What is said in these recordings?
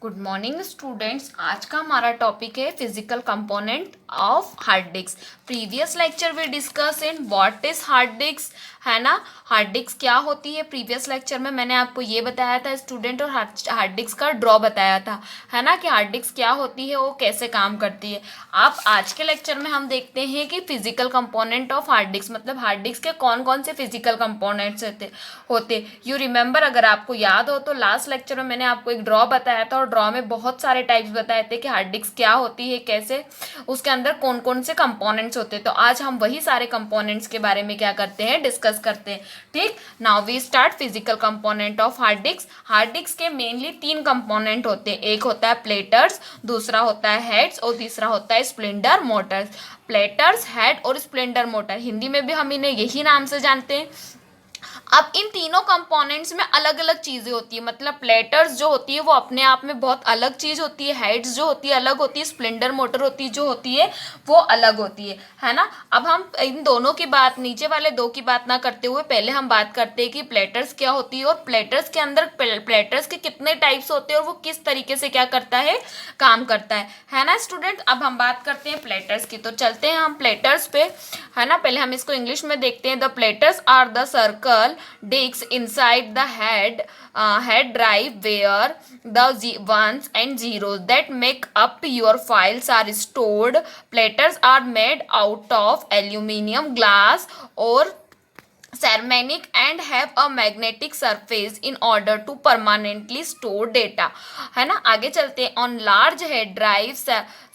Good morning students. आज का हमारा टॉपिक है physical component of hard disk. Previous lecture we discuss in what is hard disk, है ना। हार्ड डिस्क क्या होती है, प्रीवियस लेक्चर में मैंने आपको ये बताया था स्टूडेंट, और हार्ड डिस्क का ड्रॉ बताया था, है ना, कि हार्ड डिस्क क्या होती है, वो कैसे काम करती है। आप आज के लेक्चर में हम देखते हैं कि physical component of hard disc, मतलब हार्ड डिस्क के कौन कौन से फिजिकल कंपोनेंट्स होते। यू रिमेंबर, अगर आपको याद हो तो लास्ट लेक्चर में मैंने आपको एक ड्रॉ बताया था, और ड्रॉ में बहुत सारे टाइप्स बताए थे कि हार्ड डिस्क क्या होती है, कैसे उसके अंदर कौन कौन से कंपोनेंट्स होते हैं। तो आज हम वही सारे कंपोनेंट्स के बारे में क्या करते हैं, डिस्कस करते हैं। ठीक, now we start physical component of hard disk. Hard disk के मेनली 3 कंपोनेंट होते हैं। एक होता है प्लेटर्स, दूसरा होता है हेड्स, और तीसरा होता है स्प्लिंटर मोटर्स। प्लेटर्स, हेड और स्प्लिंटर मोटर, हिंदी में भी हम इन्हें यही नाम से जानते हैं। अब इन तीनों कंपोनेंट्स में अलग अलग चीजें होती है, मतलब प्लेटर्स जो होती है वो अपने आप में बहुत अलग चीज होती है, हेड्स जो होती है अलग होती है, स्प्लेंडर मोटर होती है जो होती है वो अलग होती है ना। अब हम इन दोनों की बात, नीचे वाले दो की बात ना करते हुए पहले हम बात करते हैं कि प्लेटर्स क्या होती है, और प्लेटर्स के अंदर प्लेटर्स के कितने टाइप्स होते हैं और वो किस तरीके से क्या करता है, काम करता है ना स्टूडेंट। अब हम बात करते हैं प्लेटर्स की, तो चलते हैं हम प्लेटर्स पे, है ना। पहले हम इसको इंग्लिश में देखते हैं। The platters are the circle disks inside the head drive where the ones and zeros that make up your files are stored. Platters are made out of aluminum, glass or ceramic and have a magnetic surface in order to permanently store data, है ना। आगे चलते हैं। On large head drives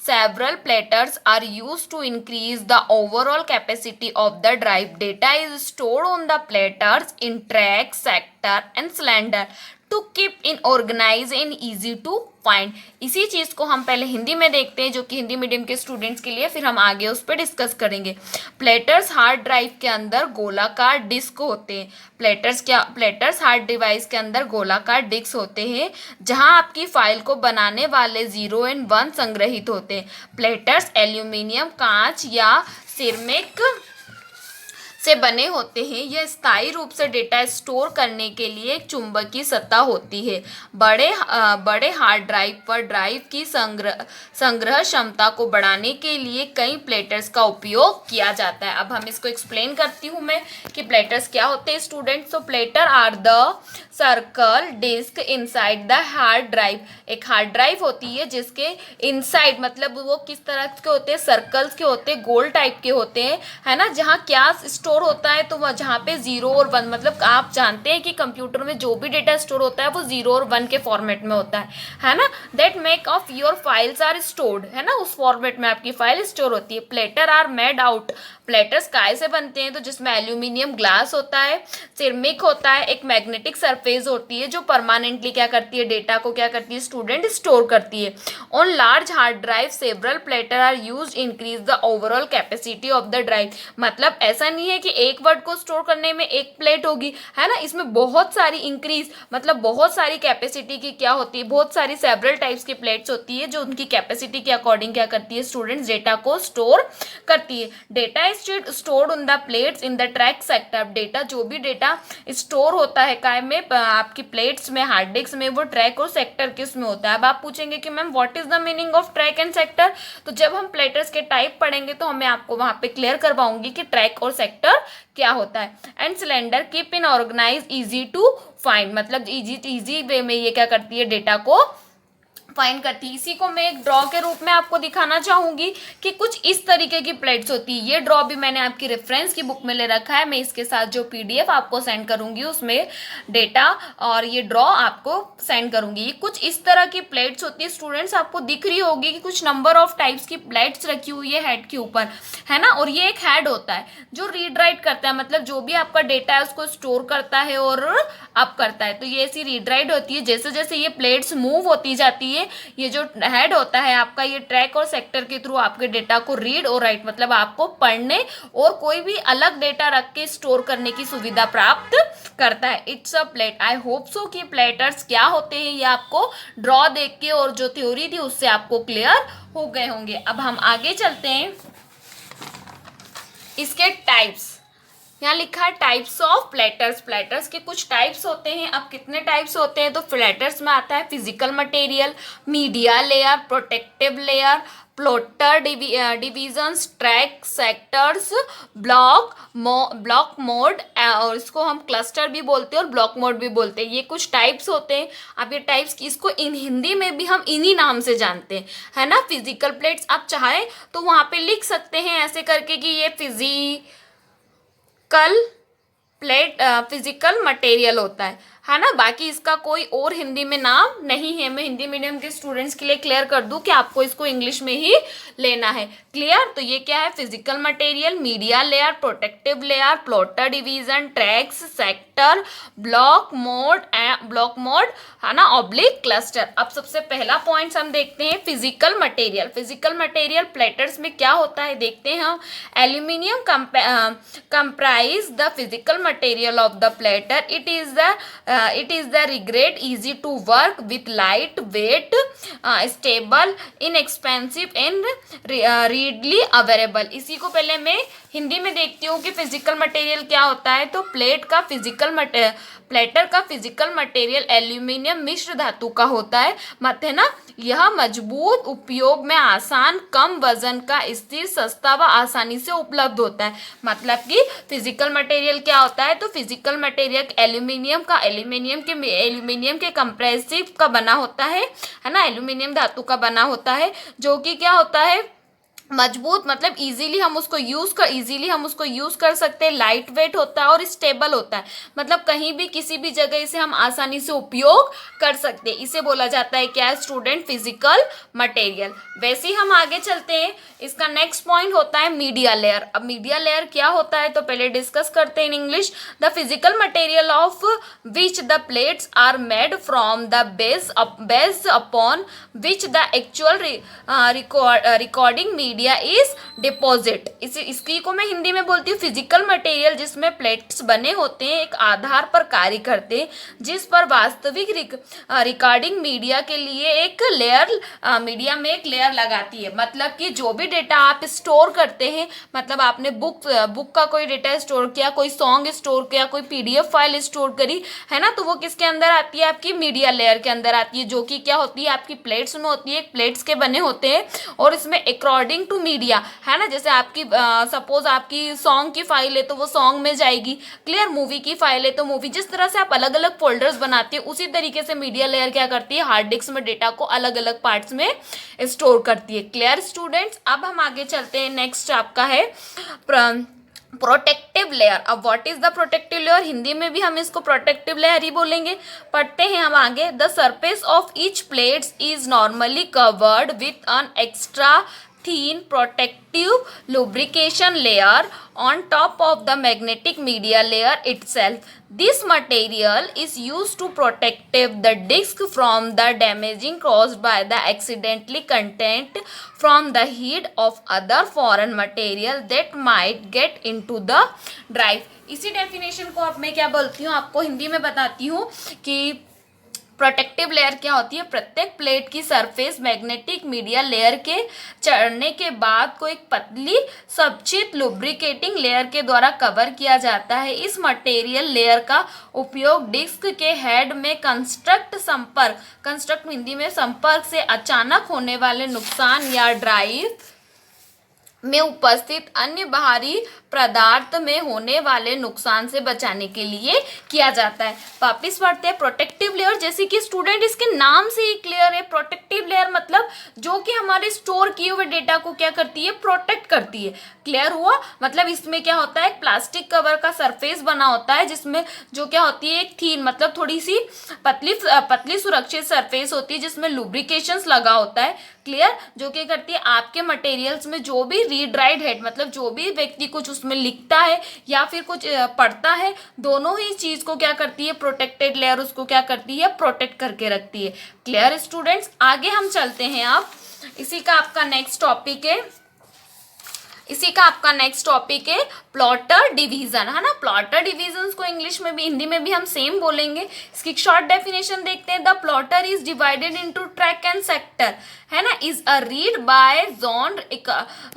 several platters are used to increase the overall capacity of the drive. Data is stored on the platters in track, sector and cylinder to keep in organise and easy to find. इसी चीज को हम पहले हिंदी में देखते हैं, जो कि हिंदी मीडियम के स्टूडेंट्स के लिए, फिर हम आगे उस पर डिस्कस करेंगे। प्लेटर्स हार्ड ड्राइव के अंदर गोलाकार डिस्क होते हैं। प्लेटर्स हार्ड डिवाइस के अंदर गोलाकार डिस्क होते हैं, जहां आपकी फाइल को बनाने वाले 0 एंड 1 संग्रहित होते हैं। प्लेटर्स एल्यूमिनियम, कांच या सिरेमिक से बने होते हैं। यह स्थायी रूप से डेटा स्टोर करने के लिए एक चुंबकीय सतह होती है। बड़े हार्ड ड्राइव पर ड्राइव की संग्रह क्षमता को बढ़ाने के लिए कई प्लेटर्स का उपयोग किया जाता है। अब हम इसको एक्सप्लेन करती हूँ मैं कि प्लेटर्स क्या होते हैं स्टूडेंट्स। तो platter are the circle disk inside the hard drive. एक हार्ड ड्राइव होती है जिसके इनसाइड, मतलब वो किस तरह के होते हैं, सर्कल्स के होते हैं, गोल टाइप के होते हैं, है ना। जहाँ क्या स्टोर होता है, तो वह जहाँ पे 0 और 1, मतलब आप जानते हैं कि कंप्यूटर में जो भी डेटा स्टोर होता है वो 0 और 1 के फॉर्मेट में होता है ना। That make of your files are stored, है ना, उस फॉर्मेट में आपकी फाइल स्टोर होती है। Platter are made out, platters काय से बनते हैं, तो जिसमें एल्यूमिनियम, ग्लास होता है, सिरेमिक होता है, एक मैग्नेटिक सरफेस होती है जो परमानेंटली क्या करती है, डेटा को क्या करती है स्टूडेंट, स्टोर करती है। On large hard drive several platter are used increase the overall capacity of the drive. मतलब ऐसा नहीं है कि एक वर्ड को स्टोर करने में एक प्लेट होगी, है ना, इसमें बहुत सारी इंक्रीज, मतलब बहुत सारी कैपेसिटी की क्या होती है, बहुत सारी सेवरल टाइप्स की प्लेट्स होती है जो उनकी कैपेसिटी के अकॉर्डिंग क्या करती है स्टूडेंट्स, डेटा को स्टोर करती है। Data is stored on the plates in the track sector. Data, जो भी डेटा स्टोर होता है काय में, आपकी प्लेट्स में, हार्ड डिस्क में, वो ट्रैक और सेक्टर किस में होता है। अब आप पूछेंगे कि ma'am what is the meaning of track and sector. तो जब हम प्लेटर्स के टाइप पढ़ेंगे तो मैं आपको वहां पे क्लियर करवाऊंगी कि ट्रैक और सेक्टर क्या होता है। And cylinder keep in organise easy to find, मतलब इजी वे में ये क्या करती है, डेटा को फाइंड करती है। इसी को मैं एक ड्रॉ के रूप में आपको दिखाना चाहूंगी कि कुछ इस तरीके की प्लेट्स होती है। ये ड्रॉ भी मैंने आपकी रेफरेंस की बुक में ले रखा है, मैं इसके साथ जो पीडीएफ आपको सेंड करूंगी उसमें डेटा और ये ड्रॉ आपको सेंड करूंगी। ये कुछ इस तरह की प्लेट्स होती है स्टूडेंट्स, आपको दिख रही होगी कि कुछ नंबर ऑफ टाइप्स की प्लेट्स रखी हुई है हेड के ऊपर, है ना। और ये एक हेड होता है जो रीड राइट करता है, मतलब जो भी आपका डेटा है उसको स्टोर करता है और अप करता है। तो ये ऐसी रीड राइट होती है। जैसे जैसे ये प्लेट्स मूव होती जाती है, ये जो हेड होता है आपका, ये ट्रैक और सेक्टर के थ्रू आपके डेटा को रीड और राइट, मतलब आपको पढ़ने और कोई भी अलग डेटा रख के स्टोर करने की सुविधा प्राप्त करता है। It's a plate. I hope so कि प्लेटर्स क्या होते हैं ये आपको ड्रॉ देख के और जो थ्योरी थी उससे आपको क्लियर हो गए होंगे। अब हम आगे चलते हैं, इसके टाइप्स। यहाँ लिखा है टाइप्स ऑफ प्लेटर्स। प्लेटर्स के कुछ टाइप्स होते हैं। अब कितने टाइप्स होते हैं, तो प्लेटर्स में आता है physical material, media layer, protective layer, plotter divisions, track sectors, block mode, और इसको हम क्लस्टर भी बोलते हैं और ब्लॉक मोड भी बोलते हैं। ये कुछ टाइप्स होते हैं। अब ये टाइप्स की इसको इन हिंदी में भी हम इन्हीं नाम से जानते हैं, है ना। फिजिकल प्लेट्स आप चाहें तो वहाँ पे लिख सकते हैं ऐसे करके कि ये फिजिकल प्लेट फिजिकल मटेरियल होता है ना। बाकी इसका कोई और हिंदी में नाम नहीं है। मैं हिंदी मीडियम के स्टूडेंट्स के लिए क्लियर कर दूं कि आपको इसको इंग्लिश में ही लेना है। क्लियर। तो ये क्या है, physical material, media layer, protective layer, plotter division, tracks sector, block mode, है ना, ऑब्लिक क्लस्टर। अब सबसे पहला पॉइंट हम देखते हैं physical material. Physical material platters में क्या होता है देखते हैं हम। Aluminium comprise the physical material of the platter. It is the grade easy to work with, light weight, stable, inexpensive and readily available. इसी को पहले मैं हिंदी में देखती हूँ कि फिजिकल मटेरियल क्या होता है। तो प्लेटर का फिजिकल मटेरियल एल्यूमिनियम मिश्र धातु का होता है, मत है ना। यह मजबूत, उपयोग में आसान, कम वजन का, स्थिर, सस्ता व आसानी से उपलब्ध होता है। मतलब कि फिजिकल मटेरियल क्या होता है, तो फिजिकल मटेरियल एल्यूमिनियम के कंप्रेसिव का बना होता है ना, एल्यूमिनियम धातु का बना होता है, जो कि क्या होता है, मजबूत, मतलब इजीली हम उसको यूज़ कर सकते हैं, लाइट वेट होता है और स्टेबल होता है। मतलब कहीं भी किसी भी जगह इसे हम आसानी से उपयोग कर सकते हैं। इसे बोला जाता है क्या, स्टूडेंट, फिजिकल मटेरियल। वैसे ही हम आगे चलते हैं। इसका नेक्स्ट पॉइंट होता है मीडिया लेयर। अब मीडिया लेयर क्या होता है तो पहले डिस्कस करते हैं in English. The physical material of which the plates are made from the base upon which the actual recording media is deposit. इसकी को मैं हिंदी में बोलती हूँ फिजिकल मटेरियल जिसमें प्लेट्स बने होते हैं, एक आधार पर कार्य करते हैं, जिस पर वास्तविक रिकॉर्डिंग मीडिया के लिए एक लेयर, मीडिया में एक लेयर लगाती है। मतलब कि जो भी डेटा आप स्टोर करते हैं, मतलब आपने बुक का कोई डेटा स्टोर किया, कोई सॉन्ग स्टोर किया, कोई पीडीएफ फाइल स्टोर करी, है ना, तो वो किसके अंदर आती है, आपकी मीडिया लेयर के अंदर आती है, जो कि क्या होती है, आपकी प्लेट्स में होती है। प्लेट्स के बने होते हैं और इसमें अकॉर्डिंग टू मीडिया, है ना, जैसे आपकी सपोज आपकी सॉन्ग की फाइल है तो वो सॉन्ग में जाएगी। क्लियर। मूवी की फाइल है तो मूवी, जिस तरह से आप अलग अलग फोल्डर्स बनाते हैं उसी तरीके से मीडिया लेयर क्या करती है, हार्ड डिस्क में डेटा को अलग अलग पार्ट्स में स्टोर करती है। Clear students. अब हम आगे चलते हैं। नेक्स्ट आपका है प्रोटेक्टिव लेयर। अब what is the protective layer, Hindi में भी हम इसको प्रोटेक्टिव लेयर ही बोलेंगे। पढ़ते हैं हम आगे। The surface of each plates is normally covered with an extra thin protective lubrication layer on top of the magnetic media layer itself. This material is used to protect the disc from the damaging caused by the accidentally contact from the heat of other foreign material that might get into the drive. इसी definition को अब मैं क्या बोलती हूँ, आपको हिंदी में बताती हूँ कि प्रोटेक्टिव लेयर क्या होती है। प्रत्येक प्लेट की सरफेस मैग्नेटिक मीडिया लेयर के चढ़ने के बाद को एक पतली सब्चित लुब्रिकेटिंग लेयर के द्वारा कवर किया जाता है। इस मटेरियल लेयर का उपयोग डिस्क के हेड में कंस्ट्रक्ट हिंदी में संपर्क से अचानक होने वाले नुकसान या ड्राइव में उपस्थित अन्य बाहरी पदार्थ में होने वाले नुकसान से बचाने के लिए किया जाता है। वापिस पढ़ते हैं। प्रोटेक्टिव लेयर, जैसे कि स्टूडेंट इसके नाम से ही क्लियर है, प्रोटेक्टिव लेयर मतलब जो कि हमारे स्टोर किए हुए डेटा को क्या करती है, प्रोटेक्ट करती है। क्लियर हुआ। मतलब इसमें क्या होता है, एक प्लास्टिक कवर का सरफेस बना होता है जिसमें जो क्या होती है, एक थीन मतलब थोड़ी सी पतली सुरक्षित सरफेस होती है जिसमें लुब्रिकेशंस लगा होता है। क्लियर। जो क्या करती है, आपके मटेरियल्स में जो भी रीड राइट हेड मतलब जो भी व्यक्ति कुछ उसमें लिखता है या फिर कुछ पढ़ता है, दोनों ही चीज को क्या करती है, प्रोटेक्टेड लेयर उसको क्या करती है, प्रोटेक्ट करके रखती है। Clear students. आगे हम चलते हैं। आप इसी का आपका नेक्स्ट टॉपिक है इसी का आपका नेक्स्ट टॉपिक है प्लॉटर डिवीजन, है ना। प्लॉटर डिवीजन को इंग्लिश में भी हिंदी में भी हम सेम बोलेंगे। इसकी शॉर्ट डेफिनेशन देखते हैं। The plotter is divided into track and sector, है ना, is a read by zone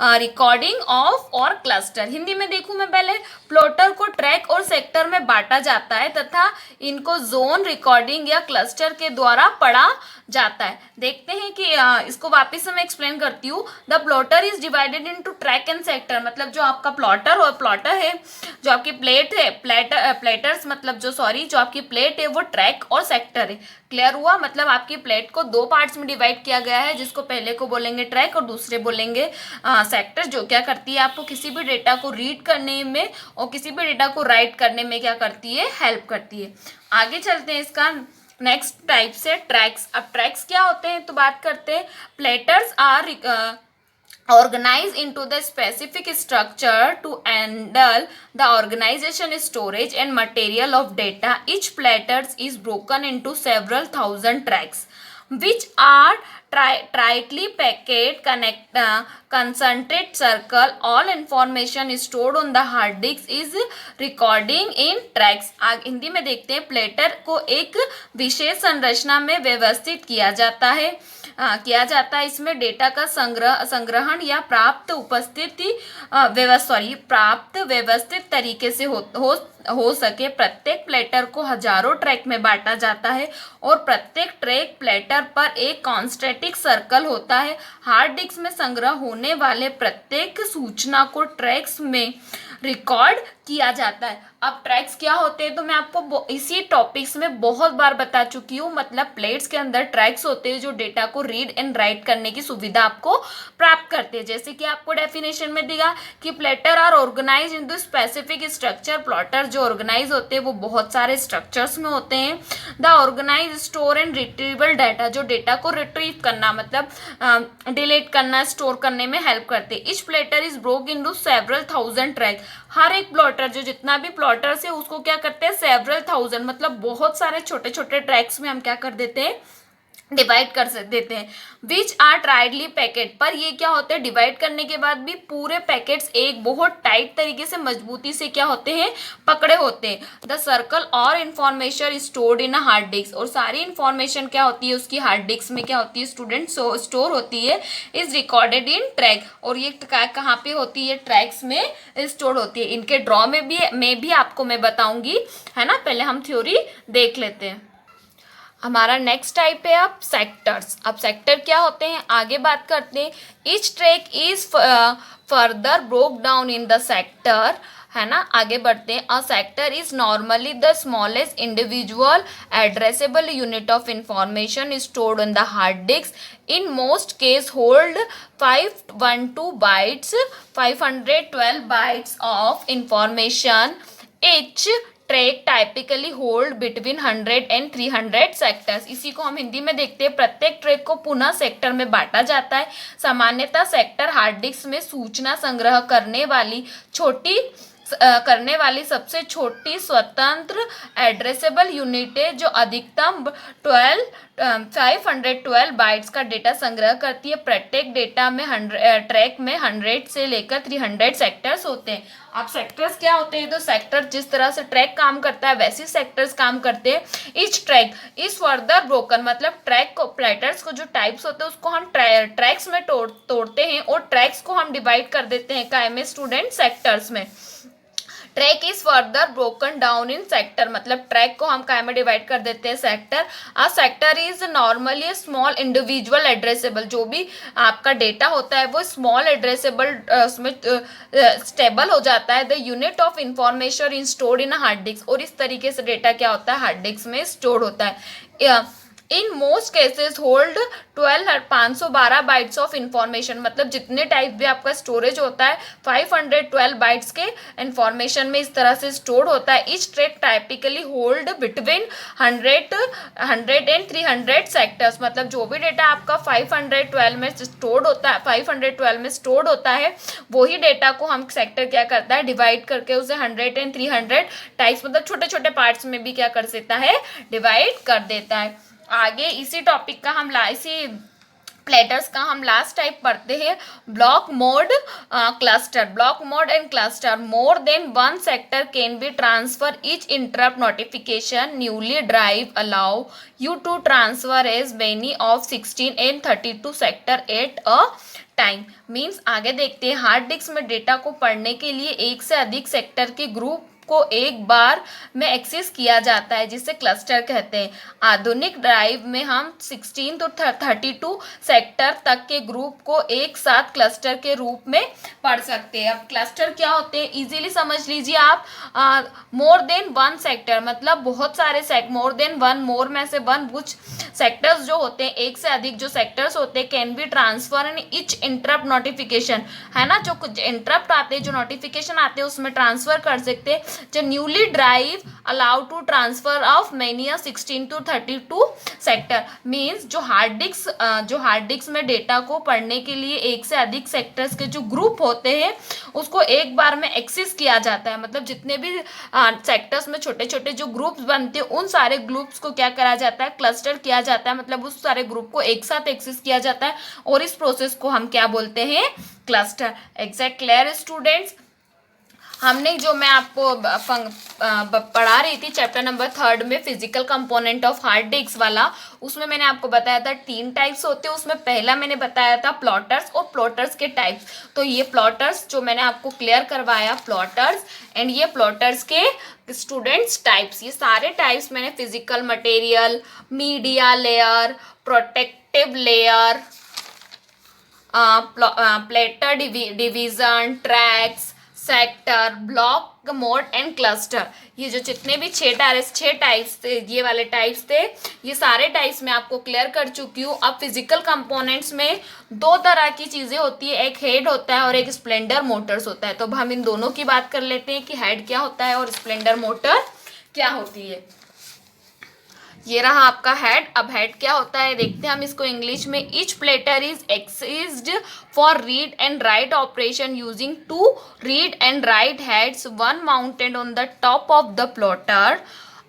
recording of और क्लस्टर। हिंदी में देखूं मैं पहले, प्लॉटर को ट्रैक और सेक्टर में बांटा जाता है तथा इनको जोन रिकॉर्डिंग या क्लस्टर के द्वारा पढ़ा जाता है। देखते हैं कि इसको वापस से मैं एक्सप्लेन करती हूँ। The plotter is divided into track and sector, मतलब जो आपका प्लॉटर है, जो आपकी प्लेट है, प्लेटर्स मतलब जो आपकी प्लेट है वो ट्रैक और सेक्टर है। क्लियर हुआ? मतलब आपकी प्लेट को दो पार्ट्स में डिवाइड किया गया है, जिसको पहले को बोलेंगे ट्रैक और दूसरे बोलेंगे सेक्टर, जो क्या करती है आपको किसी भी डेटा को रीड करने में और किसी भी डेटा को राइट करने में क्या करती है, हेल्प करती है। आगे चलते हैं इसका नेक्स्ट टाइप से ट्रैक्स। अब ट्रैक्स क्या होते हैं तो बात करते हैं। Platters are organized into the specific structure to handle the organization, storage and material of data. Each platter is broken into several thousand tracks which are tightly packed, concentric circle. All information stored on the hard disk is recording in tracks. Hindi में देखते हैं, platter को एक विशेष संरचना में व्यवस्थित किया जाता है इसमें डेटा का संग्रहण या प्राप्त व्यवस्थित तरीके से हो सके। प्रत्येक प्लेटर को हजारों ट्रैक में बांटा जाता है और प्रत्येक ट्रैक प्लेटर पर एक कॉन्स्टेंटिक सर्कल होता है। हार्ड डिस्क में संग्रह होने वाले प्रत्येक सूचना को ट्रैक्स में रिकॉर्ड किया जाता है। अब ट्रैक्स क्या होते हैं तो मैं आपको इसी टॉपिक्स में बहुत बार बता चुकी हूँ। मतलब प्लेट्स के अंदर ट्रैक्स होते हैं जो डेटा को रीड एंड राइट करने की सुविधा आपको प्राप्त करते हैं। जैसे कि आपको डेफिनेशन में दिया कि platter are organize in the specific structure. Platter जो ऑर्गेनाइज होते हैं वो बहुत सारे स्ट्रक्चर्स में होते हैं। The organize store and retrievable data, जो डेटा को रिट्रीव करना मतलब डिलीट करना, स्टोर करने में हेल्प करते हैं। Each platter is broke into several thousand track. हर एक प्लॉटर, जो जितना भी प्लॉटर्स है उसको क्या करते हैं, सेवरल थाउजेंड मतलब बहुत सारे छोटे छोटे ट्रैक्स में हम क्या कर देते हैं, डिवाइड कर देते हैं। विच आर टाइटली पैकेट, पर ये क्या होते हैं, डिवाइड करने के बाद भी पूरे पैकेट्स एक बहुत टाइट तरीके से मजबूती से क्या होते हैं, पकड़े होते हैं। द सर्कल और information stored in a hard disk, और सारी इन्फॉर्मेशन क्या होती है उसकी हार्ड डिस्क में क्या होती है स्टूडेंट, स्टोर होती है। इज रिकॉर्डेड इन ट्रैक, और ये कहाँ पे होती है, ट्रैक्स में स्टोर होती है। इनके ड्रॉ में भी आपको मैं बताऊंगी, है ना। पहले हम थ्योरी देख लेते हैं। हमारा नेक्स्ट टाइप है अब सेक्टर्स। अब सेक्टर क्या होते हैं आगे बात करते हैं। Each track is further broke down in the sector, है ना। आगे बढ़ते हैं। A sector is normally the smallest individual addressable unit of information stored on the hard disc. In most case hold 512 bytes 512 bytes of information. each track typically hold between 100 and 300 sectors. इसी को हम हिंदी में देखते हैं। प्रत्येक track को पुनः sector में बांटा जाता है। सामान्यतः सेक्टर हार्ड डिस्क में सूचना संग्रह करने वाली सबसे छोटी स्वतंत्र एड्रेसेबल यूनिट है, जो अधिकतम 512 बाइट्स का डेटा संग्रह करती है। प्रत्येक डेटा में ट्रैक में 100 से लेकर 300 सेक्टर्स होते हैं। अब सेक्टर्स क्या होते हैं तो सेक्टर जिस तरह से ट्रैक काम करता है वैसे सेक्टर्स काम करते हैं। Each track is further broken, मतलब ट्रैक को, प्लेटर्स को जो टाइप्स होते हैं उसको हम ट्रैक्स में तोड़ते हैं और ट्रैक्स को हम डिवाइड कर देते हैं काय में स्टूडेंट, सेक्टर्स में। Track is further broken down in sector, मतलब ट्रैक को हम काय में डिवाइड कर देते हैं, sector. A sector is normally small individual addressable, जो भी आपका डेटा होता है वो स्मॉल एड्रेसेबल उसमें स्टेबल हो जाता है। The unit of information in stored in hard disk, और इस तरीके से डेटा क्या होता है हार्ड डिस्क में स्टोर होता है। In most cases hold 512 bytes of information, मतलब जितने टाइप भी आपका स्टोरेज होता है 512 बाइट्स के इंफॉर्मेशन में इस तरह से स्टोर होता है। Each track typically hold between 100 and 300 sectors, मतलब जो भी डेटा आपका 512 में स्टोर्ड होता है, 512 में स्टोर्ड होता है, वही डेटा को हम सेक्टर क्या करता है, डिवाइड करके उसे 100 and 300 टाइप्स, मतलब छोटे छोटे पार्ट्स में भी क्या कर देता है, डिवाइड कर देता है। आगे इसी टॉपिक का हम इसी प्लेटर्स का हम लास्ट टाइप पढ़ते हैं block mode cluster. Block mode and cluster more than one sector can be transfer each interrupt notification newly drive allow you to transfer as many of 16 and 32 sector at a time. Means आगे देखते हैं hard disk में data को पढ़ने के लिए एक से अधिक सेक्टर के ग्रुप को एक बार में एक्सेस किया जाता है जिसे क्लस्टर कहते हैं। आधुनिक ड्राइव में हम 16 तो 32 सेक्टर तक के ग्रुप को एक साथ क्लस्टर के रूप में पढ़ सकते हैं। अब क्लस्टर क्या होते हैं इजीली समझ लीजिए आप। मोर देन वन सेक्टर मतलब बहुत सारे मोर देन वन, मोर में से वन, कुछ सेक्टर्स जो होते हैं एक से अधिक जो सेक्टर्स होते हैं can be transfer in each interrupt notification, है ना, जो कुछ इंटरप्ट आते हैं जो नोटिफिकेशन आते हैं उसमें ट्रांसफर कर सकते हैं। जो newly drive allow to transfer of many 16 to 32 sector. Means जो हार्ड डिस्क में डेटा को पढ़ने के लिए एक से अधिक सेक्टर्स के जो ग्रुप होते हैं उसको एक बार में एक्सेस किया जाता है। मतलब जितने भी सेक्टर्स में छोटे छोटे जो ग्रुप्स बनते हैं उन सारे ग्रुप्स को क्या करा जाता है, क्लस्टर किया जाता है। मतलब उस सारे ग्रुप को एक साथ एक्सेस किया जाता है और इस प्रोसेस को हम क्या बोलते हैं, क्लस्टर। Exact clear students. हमने जो मैं आपको पढ़ा रही थी चैप्टर नंबर 3 में physical component of hard disc वाला, उसमें मैंने आपको बताया था 3 टाइप्स होते हैं। उसमें पहला मैंने बताया था प्लॉटर्स और प्लॉटर्स के टाइप्स। तो ये प्लॉटर्स जो मैंने आपको क्लियर करवाया, प्लॉटर्स एंड ये प्लॉटर्स के स्टूडेंट्स टाइप्स। ये सारे टाइप्स मैंने physical material, media layer, protective layer, platter division, tracks, sector, block mode and cluster, ये जो जितने भी छह टाइप्स थे, ये वाले टाइप्स थे, ये सारे टाइप्स मैं आपको क्लियर कर चुकी हूँ। अब फिजिकल कंपोनेंट्स में 2 तरह की चीज़ें होती है, एक हेड होता है और एक स्प्लेंडर मोटर्स होता है। तो अब हम इन दोनों की बात कर लेते हैं कि हेड क्या होता है और स्प्लेंडर मोटर क्या होती है। ये रहा आपका हेड। अब हेड क्या होता है देखते हैं हम इसको इंग्लिश में। Each platter is accessed for read and write operation using 2 read and write heads, one mounted on the top of the platter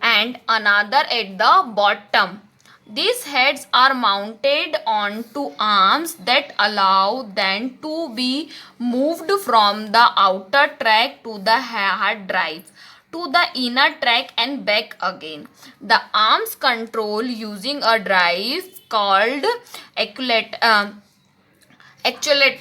and another at the bottom. These heads are mounted onto arms that allow them to be moved from the outer track to the hard drive to the inner track and back again. The arms control using a drive called actuator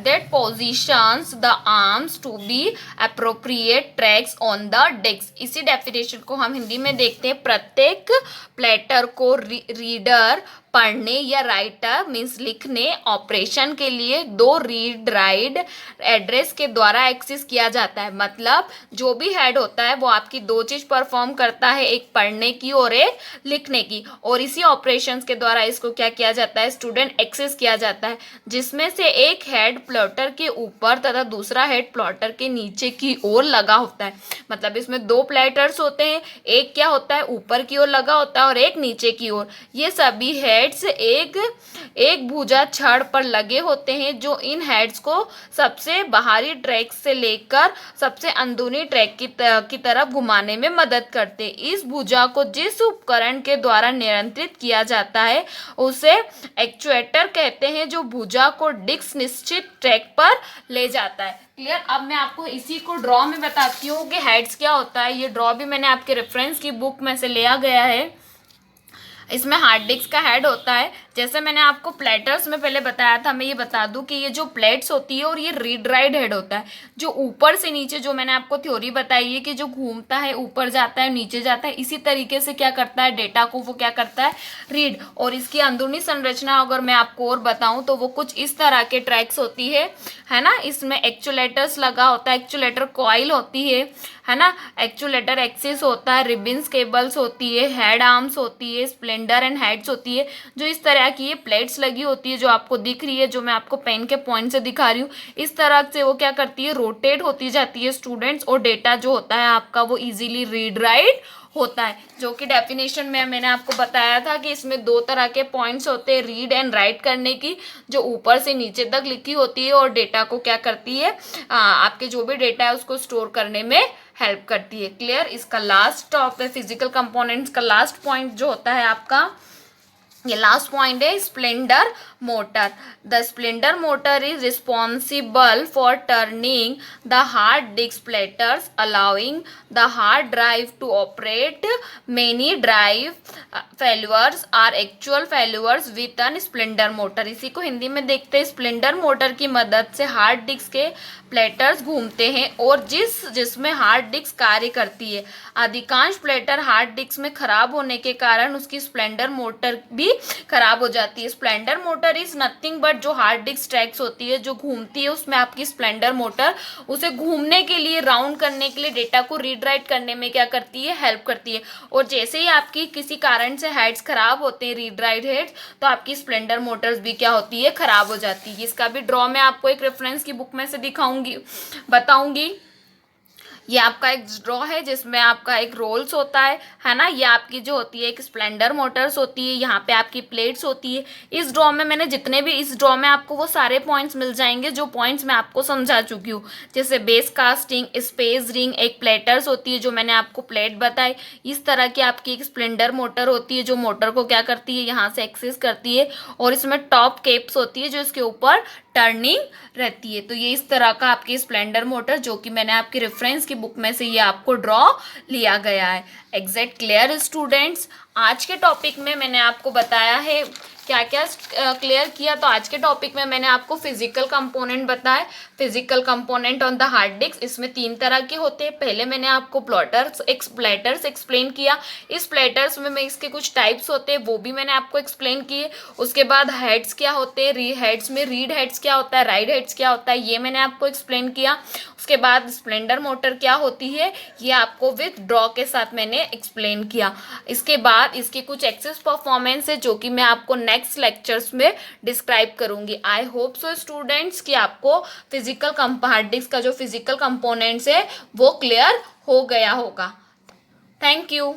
that positions the arms to be appropriate tracks on the disk। इसी definition को हम हिंदी में देखते हैं। प्रत्येक platter को reader पढ़ने या राइटर मीन्स लिखने ऑपरेशन के लिए 2 रीड राइट एड्रेस के द्वारा एक्सेस किया जाता है। मतलब जो भी हेड होता है वो आपकी 2 चीज़ परफॉर्म करता है, एक पढ़ने की और एक लिखने की, और इसी ऑपरेशंस के द्वारा इसको क्या किया जाता है, स्टूडेंट एक्सेस किया जाता है। जिसमें से एक हेड प्लॉटर के ऊपर तथा दूसरा हेड प्लॉटर के नीचे की ओर लगा होता है। मतलब इसमें 2 प्लेटर्स होते हैं, एक क्या होता है ऊपर की ओर लगा होता है और एक नीचे की ओर। ये सभी हेड्स एक भुजा छड़ पर लगे होते हैं जो इन हेड्स को सबसे बाहरी ट्रैक से लेकर सबसे अंदरूनी ट्रैक की तरफ घुमाने में मदद करते हैं। इस भुजा को जिस उपकरण के द्वारा नियंत्रित किया जाता है उसे एक्चुएटर कहते हैं, जो भुजा को डिस्क निश्चित ट्रैक पर ले जाता है। क्लियर। अब मैं आपको इसी को ड्रॉ में बताती हूँ कि हेड्स क्या होता है। ये ड्रॉ भी मैंने आपके रेफरेंस की बुक में से लिया गया है। इसमें हार्ड डिस्क का हेड होता है। जैसे मैंने आपको प्लेटर्स में पहले बताया था, मैं ये बता दूं कि ये जो प्लेट्स होती है और ये रीड राइट हेड होता है, जो ऊपर से नीचे, जो मैंने आपको थ्योरी बताई है कि जो घूमता है ऊपर जाता है नीचे जाता है, इसी तरीके से क्या करता है डेटा को वो क्या करता है रीड। और इसकी अंदरूनी संरचना अगर मैं आपको और बताऊं तो वो कुछ इस तरह के ट्रैक्स होती है ना। इसमें एक्चुएटर्स लगा होता है, एक्चुएटर कॉइल होती है ना, एक्चुएटर एक्सिस होता है, रिबन्स केबल्स होती है, हेड आर्म्स होती है, स्प्लेंडर एंड हेड्स होती है, जो इस तरह की ये प्लेट्स लगी होती है जो आपको दिख रही है, जो मैं आपको पेन के पॉइंट से दिखा रही हूँ। इस तरह से वो क्या करती है, रोटेट होती जाती है स्टूडेंट्स, और डेटा जो होता है आपका वो इजीली रीड राइट होता है। जो कि डेफिनेशन में मैंने आपको बताया था कि इसमें 2 तरह के पॉइंट्स होते हैं रीड एंड राइट करने की, जो ऊपर से नीचे तक लिखी होती है और डेटा को क्या करती है, आपके जो भी डेटा है उसको स्टोर करने में हेल्प करती है। क्लियर। इसका last of the physical components का लास्ट पॉइंट जो होता है आपका ये लास्ट पॉइंट है splendour motor. The splendour motor is responsible for turning the hard disk platters allowing the hard drive to operate. Many drive failures are actual failures with an splendour motor. इसी को हिंदी में देखते हैं, Splendor motor की मदद से hard disk के platters घूमते हैं और जिसमें हार्ड डिस्क कार्य करती है। अधिकांश प्लेटर हार्ड डिस्क में खराब होने के कारण उसकी स्प्लेंडर मोटर भी खराब हो जाती है। Splendour motor is nothing but जो हार्ड डिस्क ट्रैक्स होती है, जो घूमती है, उसमें आपकी स्प्लेंडर मोटर उसे घूमने के लिए, राउंड करने के लिए, डेटा को रीड राइट करने में क्या करती है, हेल्प करती है। और जैसे ही आपकी किसी कारण से हेड्स खराब होते हैं, रीड राइट हेड्स, तो आपकी स्प्लेंडर मोटर्स भी क्या होती है, खराब हो जाती है। इसका भी ड्रॉ मैं आपको एक रेफरेंस की बुक में से दिखाऊंगी, बताऊंगी। ये आपका एक ड्रॉ है जिसमें आपका एक रोल्स होता है ना। ये आपकी जो होती है एक स्प्लेंडर मोटर्स होती है, यहाँ पे आपकी प्लेट्स होती है। इस ड्रॉ में मैंने जितने भी, इस ड्रॉ में आपको वो सारे पॉइंट्स मिल जाएंगे जो पॉइंट्स मैं आपको समझा चुकी हूँ, जैसे बेस कास्टिंग, स्पेस रिंग, एक प्लेटर्स होती है जो मैंने आपको प्लेट बताई। इस तरह की आपकी एक स्प्लेंडर मोटर होती है जो मोटर को क्या करती है, यहाँ से एक्सेस करती है। और इसमें टॉप केप्स होती है जो इसके ऊपर टर्निंग रहती है। तो ये इस तरह का आपकी स्प्लेंडर मोटर, जो कि मैंने आपकी रेफरेंस की बुक में से ये आपको ड्रॉ लिया गया है। Exact clear students? आज के टॉपिक में मैंने आपको बताया है क्या क्या क्लियर किया। तो आज के टॉपिक में मैंने आपको फिजिकल कंपोनेंट बताए, physical component on the hard disc. इसमें 3 तरह के होते हैं। पहले मैंने आपको प्लेटर्स एक्सप्लेन किया। इस प्लेटर्स में इसके कुछ टाइप्स होते हैं, वो भी मैंने आपको एक्सप्लेन किए। उसके बाद हेड्स क्या होते हैं, हेड्स में रीड हेड्स क्या होता है, राइट हेड्स क्या होता है, ये मैंने आपको एक्सप्लेन किया। उसके बाद स्प्लेंडर मोटर क्या होती है, ये आपको विथ ड्रॉ के साथ मैंने एक्सप्लेन किया। इसके बाद इसके कुछ एक्सेस परफॉर्मेंस है जो कि मैं आपको नेक्स्ट लेक्चर्स में डिस्क्राइब करूंगी। आई होप सो स्टूडेंट्स कि आपको फिजिकल हार्ड डिस्क का जो फिजिकल कंपोनेंट्स है वो क्लियर हो गया होगा। Thank you.